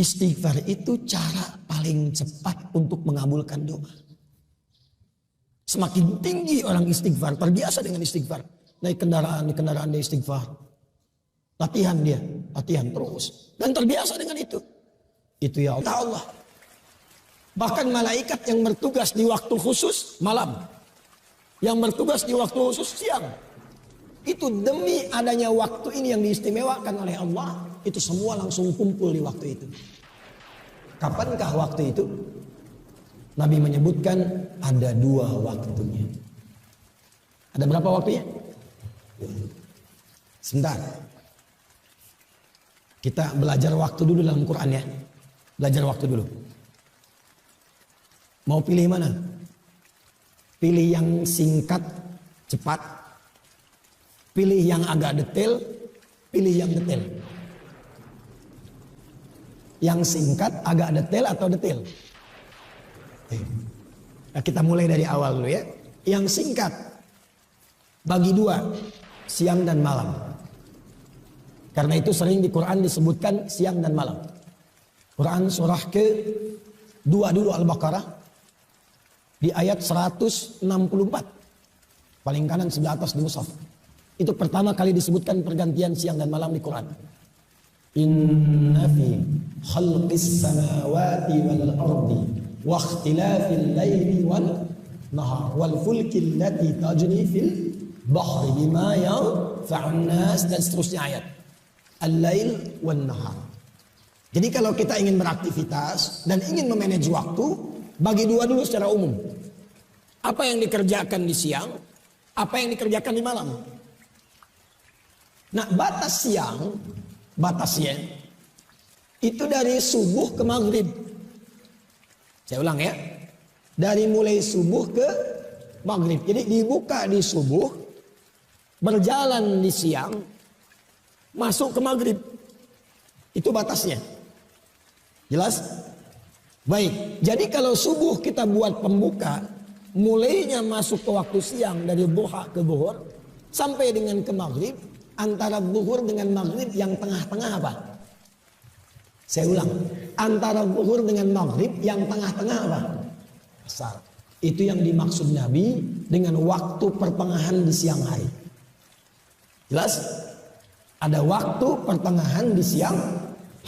Istighfar itu cara paling cepat untuk mengabulkan doa. Semakin tinggi orang istighfar, terbiasa dengan istighfar. Naik kendaraan dia istighfar. Latihan terus. Dan terbiasa dengan itu. Itu ya Allah. Bahkan malaikat yang bertugas di waktu khusus malam. Yang bertugas di waktu khusus siang. Itu demi adanya waktu ini yang diistimewakan oleh Allah. Itu semua langsung kumpul di waktu itu. Kapankah waktu itu? Nabi menyebutkan ada 2 waktunya. Ada berapa waktunya? Sebentar. Kita belajar waktu dulu dalam Quran ya. Belajar waktu dulu. Mau pilih mana? Pilih yang singkat, cepat. Pilih yang agak detail. Pilih yang detail. Yang singkat, agak detail atau detail? Nah, kita mulai dari awal dulu ya. Yang singkat bagi 2, siang dan malam. Karena itu sering di Quran disebutkan siang dan malam. Quran surah ke-2 dulu Al-Baqarah di ayat 164. Paling kanan sebelah atas di mushaf. Itu pertama kali disebutkan pergantian siang dan malam di Quran. Inna fi khalqis samawati wal ardi wa ikhtilafil laili wan nahar wal fulki allati tajri fil bahri bima yanfa'un nas, dan seterusnya ayat. Al-lail wan nahar. Jadi kalau kita ingin beraktivitas dan ingin memanage waktu, bagi 2 dulu secara umum. Apa yang dikerjakan di siang, apa yang dikerjakan di malam. Nah, batas siang, batasnya itu dari subuh ke maghrib. Saya ulang ya. Dari mulai subuh ke maghrib. Jadi dibuka di subuh, berjalan di siang, masuk ke maghrib. Itu batasnya. Jelas? Baik. Jadi kalau subuh kita buat pembuka, mulainya masuk ke waktu siang dari duha ke zuhur sampai dengan ke maghrib. Antara zuhur dengan maghrib yang tengah-tengah apa? Saya ulang. Antara zuhur dengan maghrib yang tengah-tengah apa? Asar. Itu yang dimaksud Nabi dengan waktu pertengahan di siang hari. Jelas? Ada waktu pertengahan di siang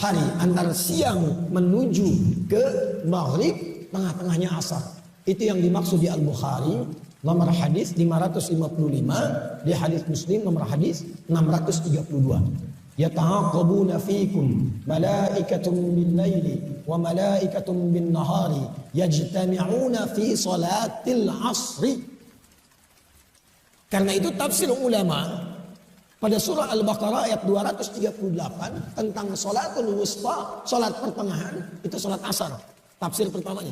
hari. Antara siang menuju ke maghrib, tengah-tengahnya asar. Itu yang dimaksud di Al-Bukhari. Nomor hadis 555, di hadis Muslim nomor hadis 632. Yata'aqabuna fikum malaikatun bil laili wa malaikatun bin nahari yajtami'una fi salatil asri. Karena itu tafsir ulama pada surah Al-Baqarah ayat 238 tentang salatul wusta, salat pertengahan, itu salat asar. Tafsir pertamanya.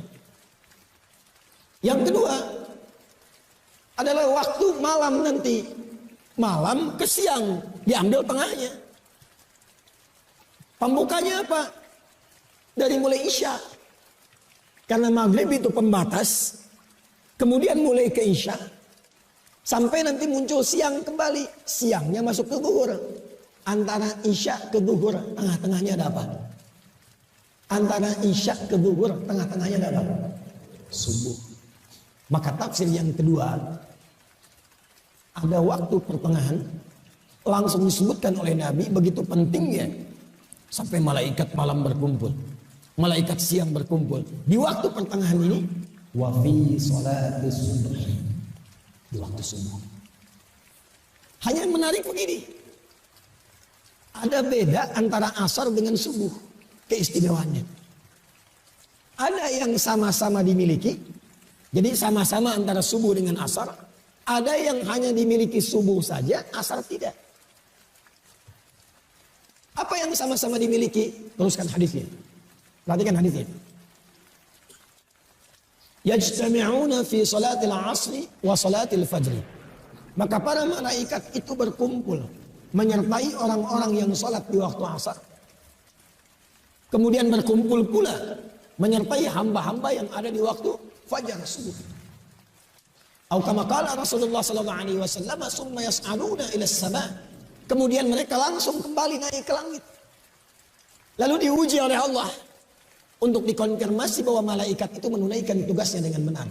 Yang kedua adalah waktu malam nanti. Malam ke siang, diambil tengahnya. Pembukanya apa? Dari mulai Isya. Karena maghrib itu pembatas. Kemudian mulai ke Isya. Sampai nanti muncul siang kembali. Siangnya masuk ke zuhur. Antara Isya ke zuhur, tengah-tengahnya ada apa? Antara Isya ke zuhur, tengah-tengahnya ada apa? Subuh. Maka tafsir yang kedua, ada waktu pertengahan langsung disebutkan oleh Nabi, begitu pentingnya sampai malaikat malam berkumpul, malaikat siang berkumpul di waktu pertengahan ini. Wa fi sholatis subuh, di waktu subuh. Hanya yang menarik begini, ada beda antara asar dengan subuh, keistimewaannya. Ada yang sama-sama dimiliki, jadi sama-sama antara subuh dengan asar. Ada yang hanya dimiliki subuh saja, asar tidak. Apa yang sama-sama dimiliki? Teruskan hadisnya. Perhatikan hadisnya. Yajtami'una fi salatil asri wa salatil fajri. Maka para malaikat itu berkumpul menyertai orang-orang yang salat di waktu asar. Kemudian berkumpul pula menyertai hamba-hamba yang ada di waktu fajar subuh. Atau kama qala Rasulullah sallallahu alaihi wasallam, summa yas'aluna ila as-sama'. Kemudian mereka langsung kembali naik ke langit. Lalu diuji oleh Allah. untuk dikonfirmasi bahwa malaikat itu menunaikan tugasnya dengan benar.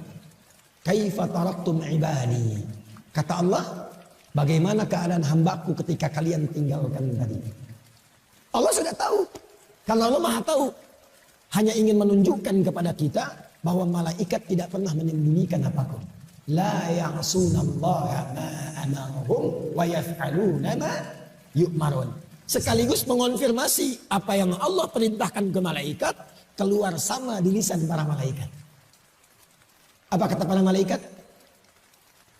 Kaifa taraktum ibadi? Kata Allah, bagaimana keadaan hambaku ketika kalian tinggalkan tadi? Allah sudah tahu. Karena Allah Maha tahu. Hanya ingin menunjukkan kepada kita bahwa malaikat tidak pernah menyembunyikan apapun. La ya'sunallaha ma amarahum wa yaf'aluna ma yu'marun. Sekaligus mengonfirmasi apa yang Allah perintahkan ke malaikat keluar sama di lisan para malaikat. Apa kata para malaikat?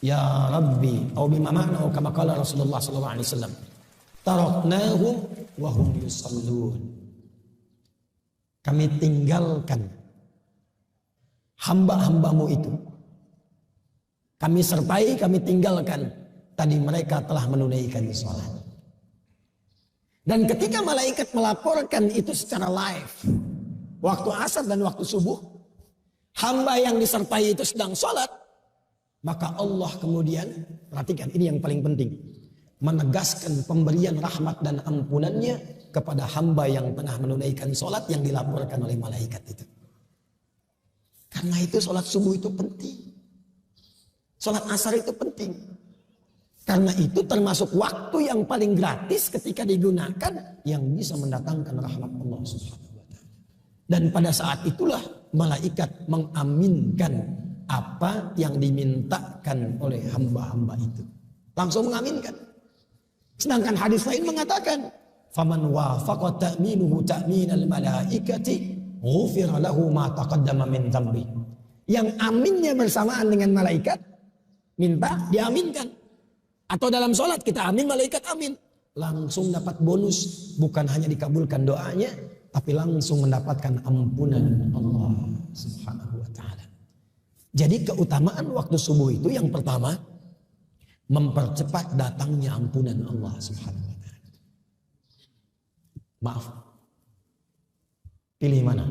Ya Rabbi, atau bima ma'na kama qala Rasulullah sallallahu alaihi wasallam. Taraknahum wa hum yusallun. Kami tinggalkan hamba-hambamu itu. Kami sertai, kami tinggalkan. Tadi mereka telah menunaikan sholat. Dan ketika malaikat melaporkan itu secara live, waktu asar dan waktu subuh, hamba yang disertai itu sedang sholat, maka Allah kemudian, perhatikan ini yang paling penting, menegaskan pemberian rahmat dan ampunannya kepada hamba yang tengah menunaikan sholat yang dilaporkan oleh malaikat itu. Karena itu sholat subuh itu penting. Sholat asar itu penting. Karena itu termasuk waktu yang paling gratis ketika digunakan yang bisa mendatangkan rahmat Allah Subhanahu wa ta'ala. Dan pada saat itulah malaikat mengaminkan apa yang dimintakan oleh hamba-hamba itu. Langsung mengaminkan. Sedangkan hadis lain mengatakan, faman wafaqa ta'minuhu ta'minal malaikati ghufira lahu ma taqaddama min dzambi. Yang aminnya bersamaan dengan malaikat, minta diaminkan. Atau dalam sholat kita amin, malaikat amin. Langsung dapat bonus. Bukan hanya dikabulkan doanya, tapi langsung mendapatkan ampunan Allah Subhanahu wa ta'ala. Jadi keutamaan waktu subuh itu yang pertama, mempercepat datangnya ampunan Allah Subhanahu wa ta'ala. Maaf. Pilih mana?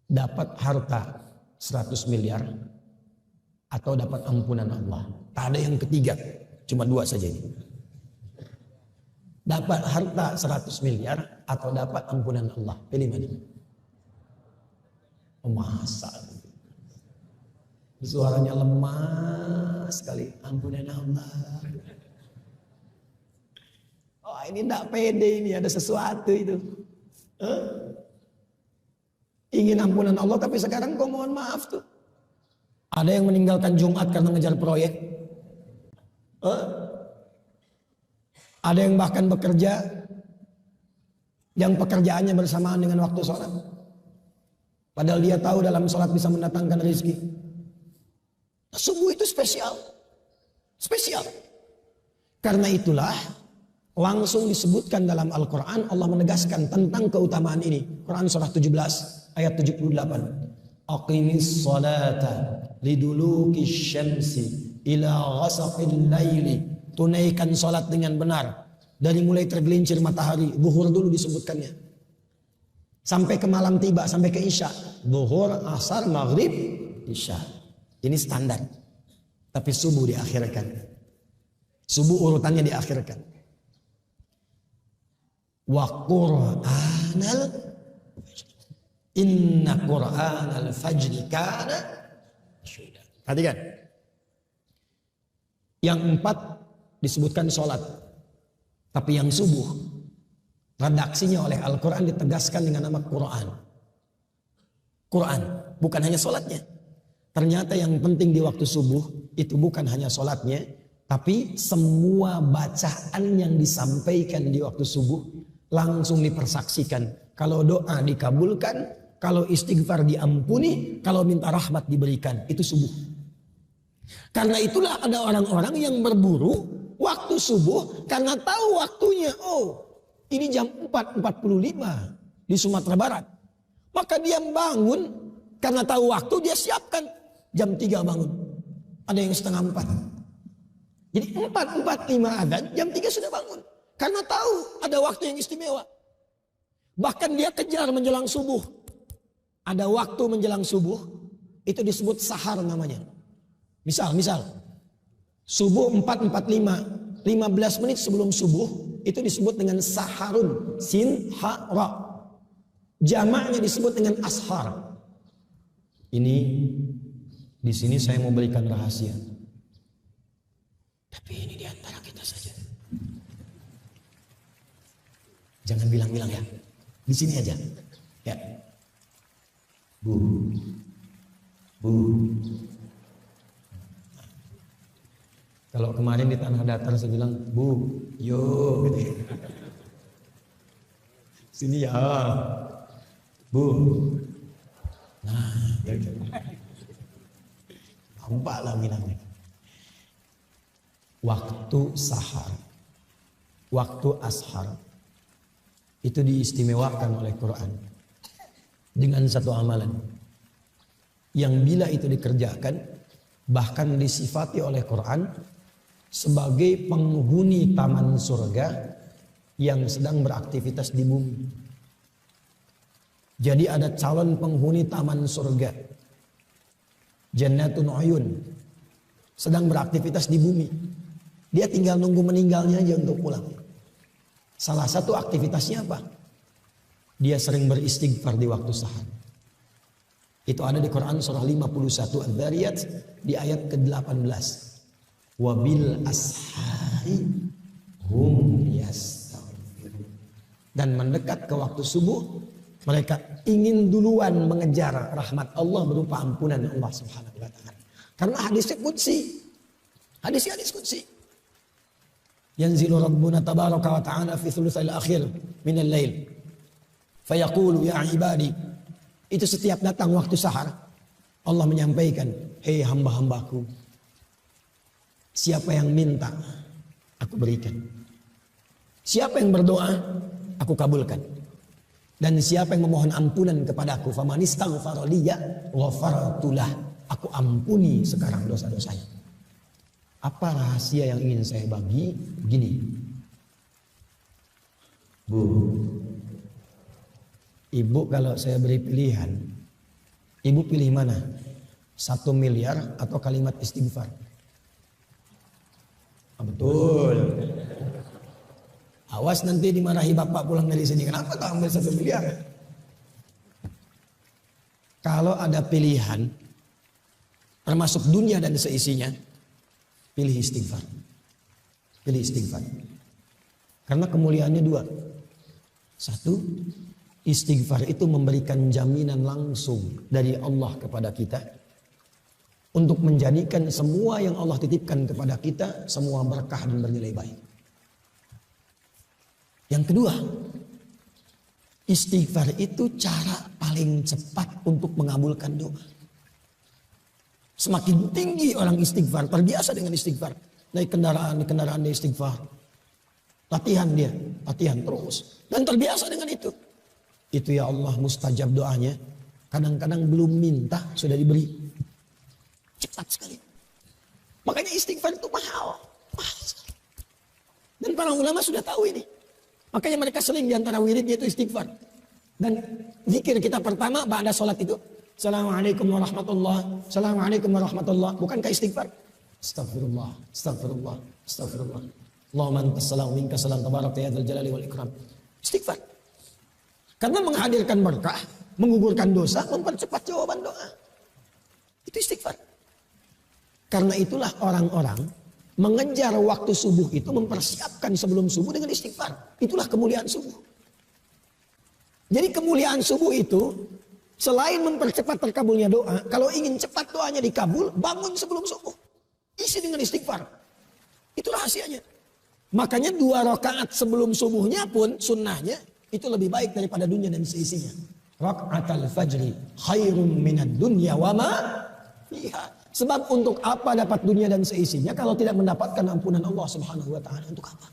Dapat harta 100 miliar atau dapat ampunan Allah. Tak ada yang ketiga, cuma dua saja ini. Dapat harta 100 miliar atau dapat ampunan Allah. Pilih mana? Masa suaranya lemah sekali. Ampunan Allah. Oh ini tidak pede, ini ada sesuatu itu. Ingin ampunan Allah tapi sekarang kok mohon maaf tuh. Ada yang meninggalkan Jumat karena ngejar proyek. Ada yang bahkan bekerja yang pekerjaannya bersamaan dengan waktu sholat. Padahal dia tahu dalam sholat bisa mendatangkan rezeki. Subuh itu spesial. Spesial. Karena itulah langsung disebutkan dalam Al-Quran, Allah menegaskan tentang keutamaan ini. Quran surah 17 ayat 78. Aqimis salata liduluki syamsi ila ghasaqil laili. Tunaikan salat dengan benar dari mulai tergelincir matahari. Zuhur dulu disebutkannya sampai ke malam tiba, sampai ke isya. Zuhur, asar, maghrib, isya. Ini standar. Tapi subuh diakhirkan. Subuh urutannya diakhirkan. Wa qur'anal inna qur'anal fajri kana mashhuda. Perhatikan. Yang empat disebutkan sholat. Tapi yang subuh, redaksinya oleh Al-Quran ditegaskan dengan nama Quran. Quran, bukan hanya sholatnya. Ternyata yang penting di waktu subuh, itu bukan hanya sholatnya, tapi semua bacaan yang disampaikan di waktu subuh, langsung dipersaksikan. Kalau doa dikabulkan, kalau istighfar diampuni, kalau minta rahmat diberikan. Itu subuh. Karena itulah ada orang-orang yang berburu waktu subuh karena tahu waktunya. Oh, ini jam 4.45 di Sumatera Barat. Maka dia bangun karena tahu waktu, dia siapkan jam 3 bangun. Ada yang setengah 4. Jadi 4.45 adzan, jam 3 sudah bangun. Karena tahu ada waktu yang istimewa. Bahkan dia kejar menjelang subuh. Ada waktu menjelang subuh, itu disebut sahar namanya. Misal, subuh 4.45, 15 menit sebelum subuh, itu disebut dengan saharun, sin, ha, ra. Jamaknya disebut dengan ashar. Ini di sini saya mau berikan rahasia. Tapi ini di antara kita saja. Jangan bilang-bilang ya. Di sini aja. Ya. Bu. Kalau kemarin di Tanah Datar saya bilang, Bu, yo. Sini ya. Bu. Nah, nampaklah bilangnya. Waktu sahar, waktu ashar, itu diistimewakan oleh Quran dengan satu amalan yang bila itu dikerjakan bahkan disifati oleh Quran sebagai penghuni taman surga yang sedang beraktivitas di bumi. Jadi ada calon penghuni taman surga, Jannatun Uyun, sedang beraktivitas di bumi. Dia tinggal nunggu meninggalnya aja untuk pulang. Salah satu aktivitasnya apa? Dia sering beristighfar di waktu sahar. Itu ada di Quran surah 51 Adz-Dzariyat di ayat ke-18. Wabil ashari hum yastaghfirun. Dan mendekat ke waktu subuh, mereka ingin duluan mengejar rahmat Allah berupa ampunan Allah Subhanahu wa taala. Karena hadisnya qudsi. Hadis qudsi. Yanzilu Rabbuna tabaraka wa ta'ala fi thuluthil akhir minal lail. Fayaqulu ya ibadi. Itu setiap datang waktu sahar, Allah menyampaikan, hei hamba-hambaku, siapa yang minta, aku berikan. Siapa yang berdoa, aku kabulkan. Dan siapa yang memohon ampunan kepadaku, faman istaghfara liya ghafartu lah, aku ampuni sekarang dosa-dosanya. Apa rahasia yang ingin saya bagi? Begini, Bu, Ibu kalau saya beri pilihan, Ibu pilih mana? 1 miliar atau kalimat istighfar? Betul. Awas nanti dimarahi bapak pulang dari sini. Kenapa kau ambil 1 miliar? Kalau ada pilihan, termasuk dunia dan seisinya, pilih istighfar. Pilih istighfar. Karena kemuliaannya 2. 1, istighfar itu memberikan jaminan langsung dari Allah kepada kita untuk menjadikan semua yang Allah titipkan kepada kita semua berkah dan bernilai baik. Yang kedua, istighfar itu cara paling cepat untuk mengabulkan doa. Semakin tinggi orang istighfar, terbiasa dengan istighfar. Naik kendaraan dia istighfar. Latihan terus. Dan terbiasa dengan itu. Itu ya Allah mustajab doanya. Kadang-kadang belum minta sudah diberi. Cepat sekali. Makanya istighfar itu mahal. Mahal sekali. Dan para ulama sudah tahu ini. Makanya mereka sering diantara wiridnya itu istighfar. Dan zikir kita pertama ba'da sholat itu. Assalamualaikum warahmatullah. Assalamualaikum warahmatullah. Bukankah istighfar? Astagfirullah. Astagfirullah. Astagfirullah. Allahumma antas salam minka salam tabarak ya dzal jalali wal ikram. Istighfar. Karena menghadirkan berkah, menggugurkan dosa, mempercepat jawaban doa. Itu istighfar. Karena itulah orang-orang mengejar waktu subuh itu mempersiapkan sebelum subuh dengan istighfar. Itulah kemuliaan subuh. Jadi kemuliaan subuh itu selain mempercepat terkabulnya doa, kalau ingin cepat doanya dikabul, bangun sebelum subuh. Isi dengan istighfar. Itu rahasianya. Makanya 2 rakaat sebelum subuhnya pun sunnahnya itu lebih baik daripada dunia dan seisinya. Rakaatul fajri khairum minad dunya wa ma fiha. Sebab untuk apa dapat dunia dan seisinya kalau tidak mendapatkan ampunan Allah Subhanahu wa taala? Untuk apa?